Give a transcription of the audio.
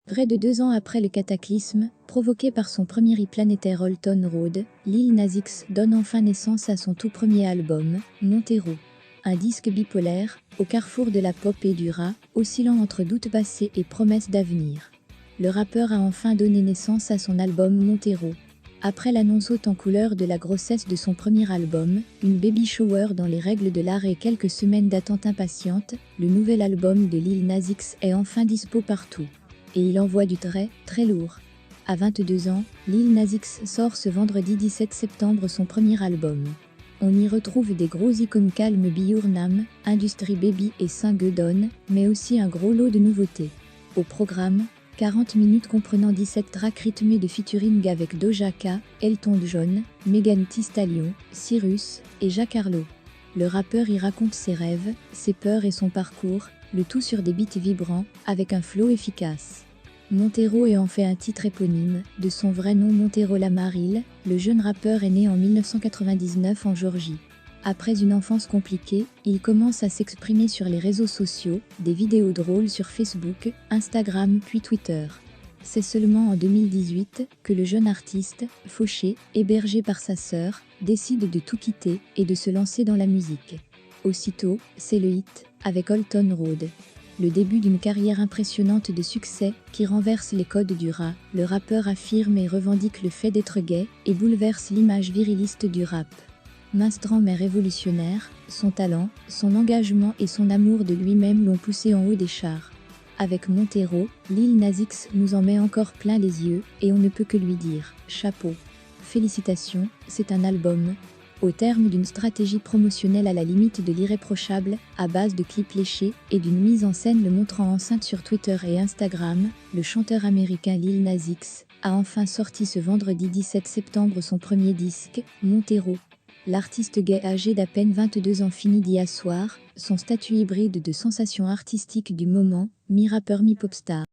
Près de 2 ans après le cataclysme, provoqué par son premier hit planétaire Holton Road, Lil Nas X donne enfin naissance à son tout premier album, Montero. Un disque bipolaire, au carrefour de la pop et du rap, oscillant entre doutes passés et promesses d'avenir. Le rappeur a enfin donné naissance à son album Montero. Après l'annonce haute en couleur de la grossesse de son premier album, une baby shower dans les règles de l'art et quelques semaines d'attente impatiente, le nouvel album de Lil Nas X est enfin dispo partout. Et il envoie du très, très lourd. À 22 ans, Lil Nas X sort ce vendredi 17 septembre son premier album. On y retrouve des gros hits comme Calm Be Your Name, Industry Baby et Saint-Gedon, mais aussi un gros lot de nouveautés. Au programme, 40 minutes comprenant 17 tracks rythmés de featuring avec Doja Cat, Elton John, Megan Thee Stallion, Cyrus et Jack Harlow. Le rappeur y raconte ses rêves, ses peurs et son parcours, le tout sur des beats vibrants, avec un flow efficace. Montero est en fait un titre éponyme, de son vrai nom Montero Lamar Hill, le jeune rappeur est né en 1999 en Géorgie. Après une enfance compliquée, il commence à s'exprimer sur les réseaux sociaux, des vidéos drôles sur Facebook, Instagram puis Twitter. C'est seulement en 2018 que le jeune artiste, fauché, hébergé par sa sœur, décide de tout quitter et de se lancer dans la musique. Aussitôt, c'est le hit, avec Holton Road. Le début d'une carrière impressionnante de succès qui renverse les codes du rap. Le rappeur affirme et revendique le fait d'être gay et bouleverse l'image viriliste du rap. Mainstream mais révolutionnaire, son talent, son engagement et son amour de lui-même l'ont poussé en haut des charts. Avec Montero, Lil Nas X nous en met encore plein les yeux et on ne peut que lui dire « chapeau ». Félicitations, c'est un album. Au terme d'une stratégie promotionnelle à la limite de l'irréprochable, à base de clips léchés et d'une mise en scène le montrant enceinte sur Twitter et Instagram, le chanteur américain Lil Nas X a enfin sorti ce vendredi 17 septembre son premier disque, Montero. L'artiste gay âgé d'à peine 22 ans finit d'y asseoir son statut hybride de sensation artistique du moment, mi-rappeur mi-popstar.